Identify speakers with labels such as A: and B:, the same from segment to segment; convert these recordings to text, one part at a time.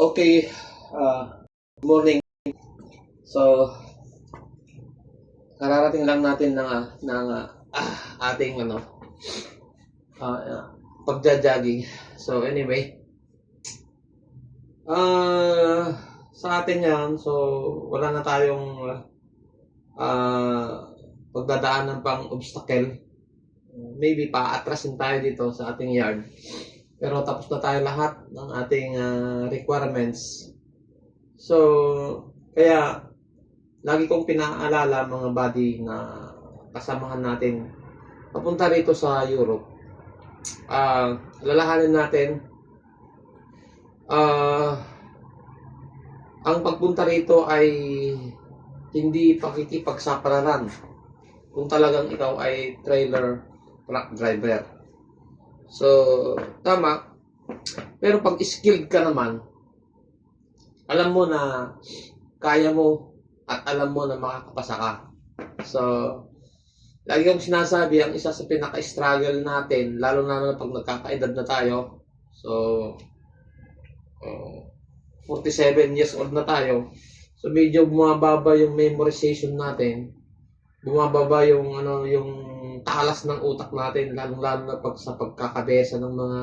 A: Okay, morning. So, kararating lang natin ng ating pagja-jogging. So, anyway, sa atin yan, so wala na tayong pagdadaan ng pang-obstacle. Maybe paatrasin tayo dito sa ating yard. Pero tapos na tayo lahat ng ating requirements. So, kaya lagi kong pinaalala mga buddy na kasamahan natin papunta rito sa Europe. Alalahanin natin ang pagpunta rito ay hindi pakikipagsapalaran kung talagang ikaw ay trailer truck driver. So, tama. Pero pag skilled ka naman, alam mo na kaya mo at alam mo na makakapasa ka. So, lagi kong sinasabi, ang isa sa pinaka-struggle natin, lalo na pag nagkakaedad na tayo, so, 47 years old na tayo, so medyo bumababa yung memorization natin, bumababa yung talas ng utak natin, lalo na sa pagkakabesa ng mga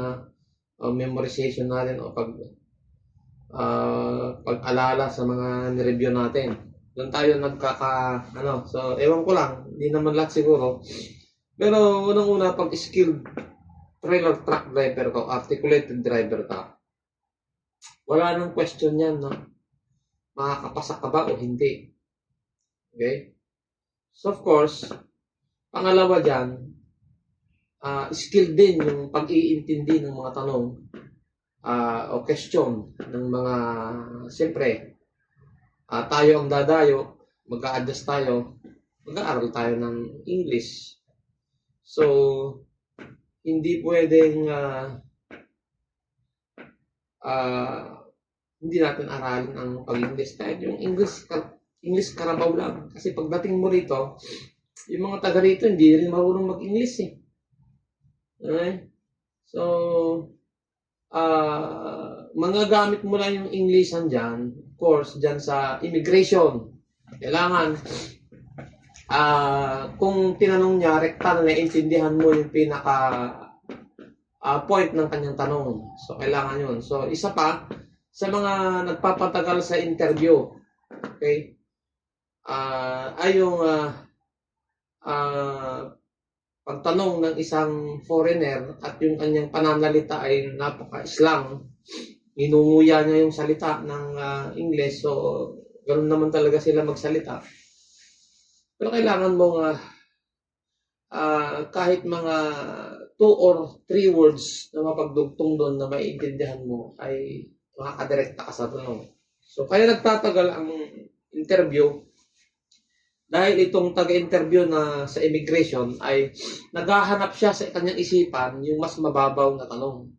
A: memorization natin o pag-alala sa mga nireview natin. Doon tayo so ewan ko lang, hindi naman lahat siguro. Pero unang-una, pag skilled trailer truck driver ka, articulated driver ka, wala nang question yan, no? Makakapasa ka ba o hindi? Okay? So of course, pangalawa dyan, skill din yung pag-iintindi ng mga tanong o question ng mga, siyempre, tayo ang dadayo, mag-a-adjust tayo, mag-aaral tayo ng English. So, hindi pwedeng hindi natin aralin ang pag-English. Kahit yung English karabaw lang. Kasi pagdating mo rito, yung mga taga rito, hindi rin marunong mag-English eh. Okay? So, mga gamit mo lang yung Englishan dyan, of course, dyan sa immigration. Kailangan, kung tinanong niya, rekta na naiintindihan mo yung pinaka point ng kanyang tanong. So, kailangan yun. So, isa pa, sa mga nagpapatagal sa interview, okay, ay yung pagtanong ng isang foreigner at yung kanyang pananalita ay napaka-slang. Inunguya niya yung salita ng English. So, ganoon naman talaga sila magsalita. Pero kailangan mong kahit mga 2 or 3 words na mapagdugtong doon na maiintindihan mo ay makakadirekta ka sa tanong. So, kaya nagtatagal ang interview dahil itong taga-interview na sa immigration ay naghahanap siya sa kanyang isipan yung mas mababaw na tanong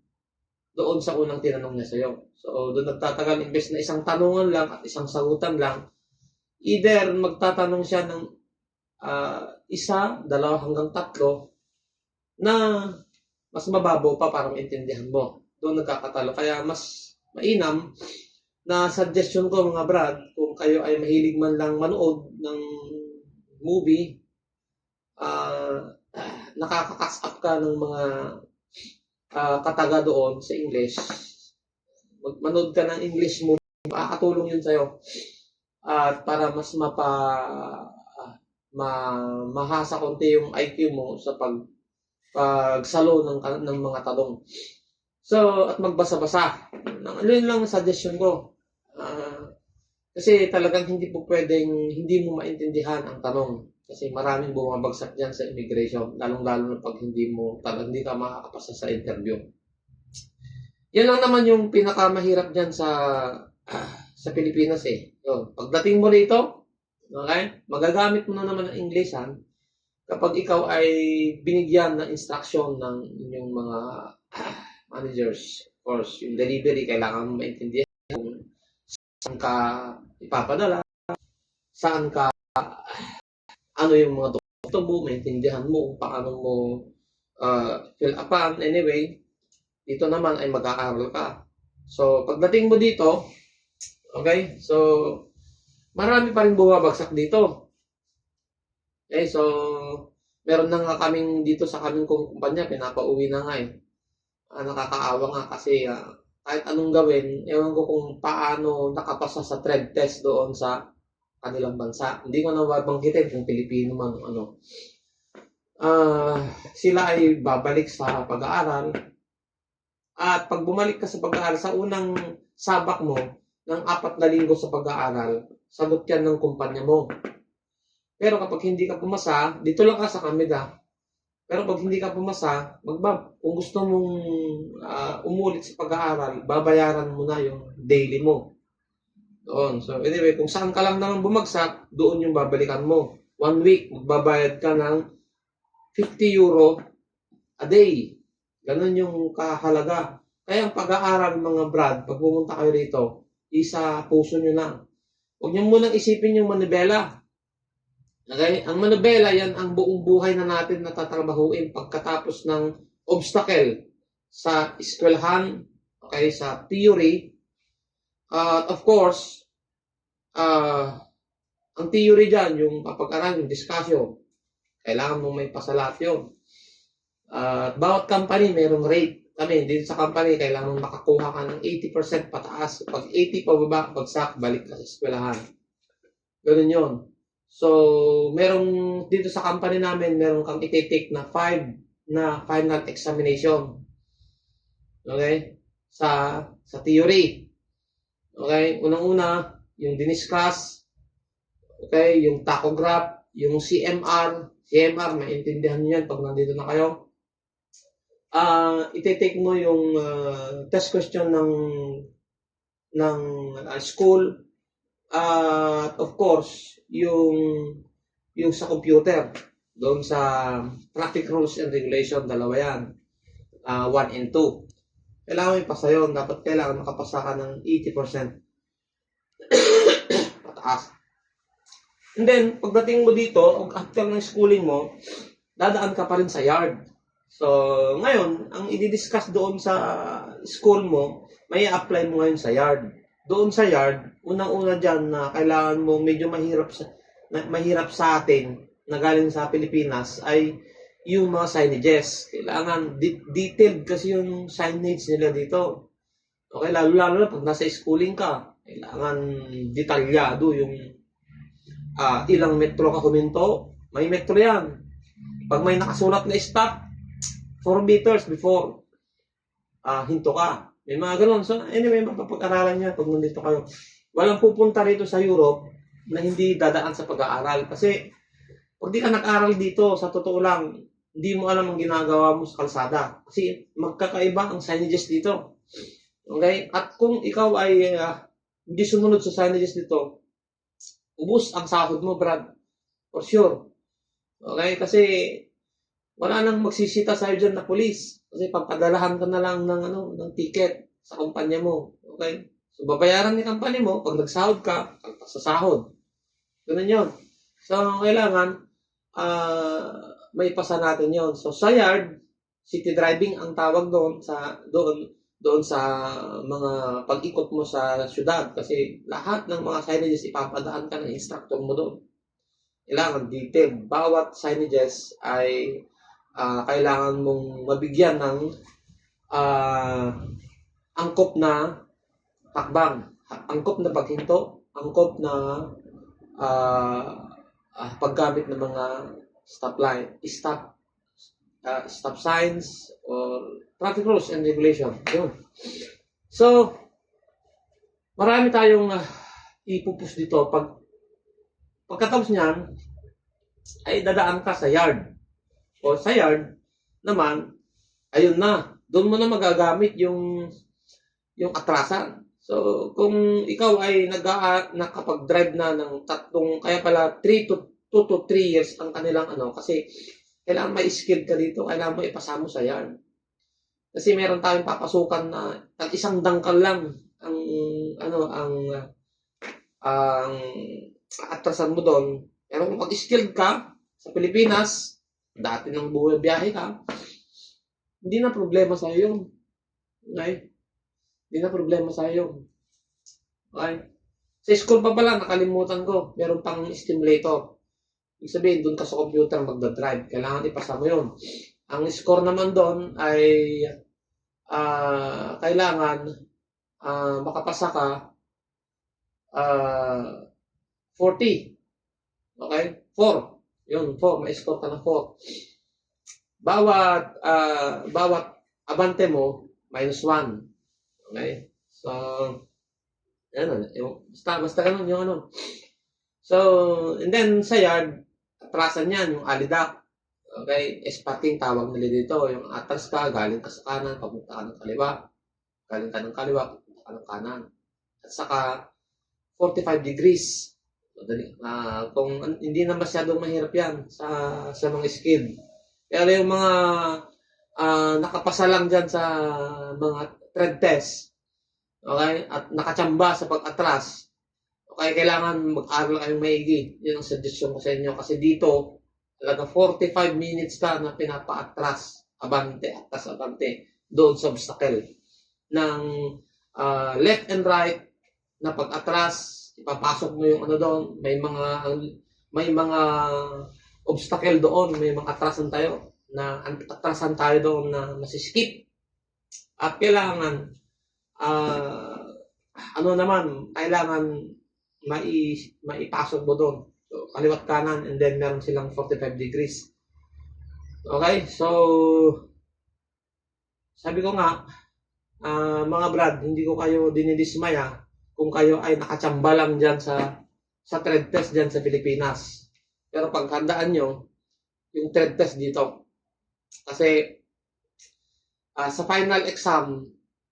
A: doon sa unang tinanong niya sa'yo. So, doon nagtatagal, imbes na isang tanungan lang at isang sagutan lang, either magtatanong siya ng 1, 2 hanggang 3 na mas mababaw pa para maintindihan mo. Doon nagkakatalo. Kaya mas mainam na suggestion ko mga brad, kung kayo ay mahilig man lang manood ng movie, nakaka-catch up ka ng mga kataga doon sa English, manood ka ng English movie, makakatulong yun sa'yo. At para mas mahasa konti yung IQ mo sa pagsalo ng mga tanong. So, at magbasa-basa. Yun lang ang suggestion ko. Kasi talagang hindi po pwedeng hindi mo maintindihan ang tanong. Kasi maraming bumabagsak dyan sa immigration, lalong-lalo na pag hindi ka makakapasa sa interview. Yan lang naman yung pinakamahirap dyan sa Pilipinas eh. Yun. Pagdating mo rito, okay, magagamit mo na naman ang Englishan kapag ikaw ay binigyan ng instruction ng inyong mga managers. Of course, yung delivery, kailangan mo maintindihan kung saan ka ipapadala, saan ka, ano yung mga dokumento mo, maintindihan mo, paano mo fill upan. Anyway, dito naman ay mag-aaral ka. So, pagdating mo dito, okay, so, marami pa rin bumabagsak dito. Okay, so, meron na nga kaming dito sa kaming kumpanya, pinapauwi na nga eh. Nakakaawa nga kasi kahit anong gawin, ewan ko kung paano nakapasa sa trade test doon sa kanilang bansa. Hindi ko na babanggitin kung Pilipino man o ano. Sila ay babalik sa pag-aaral. At pag bumalik ka sa pag-aaral, sa unang sabak mo ng 4 na linggo sa pag-aaral, sagot yan ng kumpanya mo. Pero kapag hindi ka pumasa, dito lang ka sa Canada. Pero pag hindi ka pumasa, kung gusto mong umulit sa pag-aaral, babayaran mo na yung daily mo. Doon. So anyway, kung saan ka lang naman bumagsak, doon yung babalikan mo. 1 week, magbabayad ka ng €50 a day. Ganun yung kahalaga. Kaya ang pag-aaral, mga brad, pag pumunta kayo rito, isa puso nyo na. Huwag nyo munang isipin yung manibela. Okay? Ang manibela, yan ang buong buhay na natin natatrabahuin pagkatapos ng obstacle sa eskwelahan, okay, sa theory. Of course, ang theory dyan, yung papag-aral, yung discussion, kailangan mo may pasalat yun. Bawat company, mayroong rate. Kami, dito sa company, kailangan makakuha ka ng 80% pataas. Pag 80 pababa, bagsak, balik ka sa eskwelahan. Ganun yun. So, merong, dito sa company namin, meron kang iti-take na 5 na final examination. Okay? Sa theory. Okay? Unang-una, yung diniscuss. Okay? Yung tachograph, yung CMR. CMR, maintindihan nyo yan pag nandito na kayo. Iti-take mo yung test question ng school. Of course, yung sa computer. Doon sa traffic rules and regulation, dalawa yan. 1 and 2. Kailangan mo ipasa yun. Dapat kailangan makapasa ka ng 80%. Pataas. And then, pagdating mo dito, after ng schooling mo, dadaan ka pa rin sa yard. So, ngayon, ang i-discuss doon sa school mo, may apply mo ngayon sa yard. Doon sa yard, unang-una dyan na kailangan mo medyo mahirap sa atin na galing sa Pilipinas ay yung mga signages. Kailangan detailed kasi yung signage nila dito. Okay, lalo-lalo na pag nasa schooling ka, kailangan detalyado yung ilang metro ka huminto. May metro yan. Pag may nakasulat na stop, 4 meters before hinto ka. May mga ganun. So, anyway, mapapag-aralan nyo pag nandito kayo. Walang pupunta rito sa Europe na hindi dadaan sa pag-aaral. Kasi, pag di ka nag-aral dito, sa totoo lang, hindi mo alam ang ginagawa mo sa kalsada. Kasi, magkakaiba ang signages dito. Okay? At kung ikaw ay hindi sumunod sa signages dito, ubus ang sahod mo, Brad. For sure. Okay? Kasi, wala nang magsisita sa'yo dyan na police. Kasi papadalahan ka na lang ng ticket sa kumpanya mo. Okay? So, babayaran ni kumpanya mo, pag nagsahod ka, sa sahod. Ganun yun. So, kailangan, may pasa natin yun. So, sa yard, city driving ang tawag doon sa mga pag-ikot mo sa syudad. Kasi lahat ng mga signages ipapadaan ka ng instructor mo doon. Kailangan detail. Bawat signages ay kailangan mong mabigyan ng angkop na hakbang, angkop na paghinto, angkop na paggamit ng mga stop signs or traffic rules and regulation. Yun. So, marami tayong ipupus dito. Pagkatapos niyan, ay dadaan ka sa yard. O sa yard naman, ayun na. Doon mo na magagamit yung atrasan. So, kung ikaw ay nakapag-drive na ng kaya pala 2 to 3 years ang kanilang kasi kailangan may skill ka dito, kailangan mo ipasa mo sa yard. Kasi meron tayong papasukan na isang dangkal lang ang atrasan mo doon. Pero kung mag-skilled ka sa Pilipinas, dati nang biyahe ka, hindi na problema sa'yo yun. Okay? Hindi na problema sa'yo. Okay? Sa school pa pala, nakalimutan ko. Meron pang stimulator. Ibig sabihin, doon ka sa computer magdadrive. Kailangan ipasa mo yun. Ang score naman doon ay kailangan makapasa ka 40. Okay? 4. Yun, 4. May score ka na 4. Bawat abante mo, -1. Okay? So, yan, basta ganun yung ano. So, and then sa yard, atrasan yan, yung alidak. Okay? Esparting tawag nila dito. Yung atras ka, galing ka sa kanan, papunta ka ng kaliwa. Galing ka ng kaliwa, papunta ka ng kanan. At saka, 45 degrees. Kung hindi na masyadong mahirap yan sa mga skid. Pero yung mga nakapasa lang dyan sa mga tread test, okay, at nakachamba sa pag-atras, okay, kailangan mag-aral kayong maigi. Yun ang suggestion ko sa inyo. Kasi dito, talaga 45 minutes ka na pinapa-atras, abante, doon sa obstacle. Ng left and right, na pag-atras, ipapasok mo yung ano doon, may mga obstacle doon, may mga atrasan tayo doon na masiskip. At kailangan kailangan maipasok mo doon. So, kaliwat kanan, and then meron silang 45 degrees. Okay? So, sabi ko nga, mga brad, hindi ko kayo dinidismaya kung kayo ay nakachamba lang dyan sa trade test dyan sa Pilipinas. Pero paghandaan nyo, yung trade test dito. Kasi, sa final exam,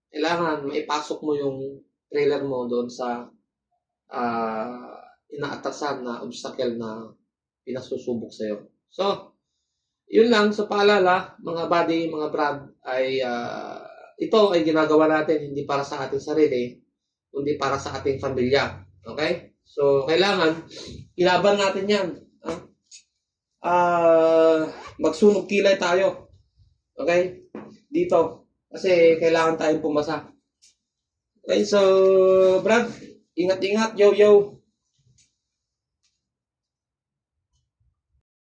A: kailangan maipasok mo yung trailer mo doon sa inaatasan na obstacle na pinasusubok sa'yo. So, yun lang sa paalala, mga buddy, mga brad, ay ito ay ginagawa natin hindi para sa ating sarili, kundi para sa ating pamilya. Okay? So, kailangan ilaban natin yan. Magsunog kilay tayo. Okay? Dito. Kasi kailangan tayong pumasa. Okay, so, Brad, ingat-ingat, yo.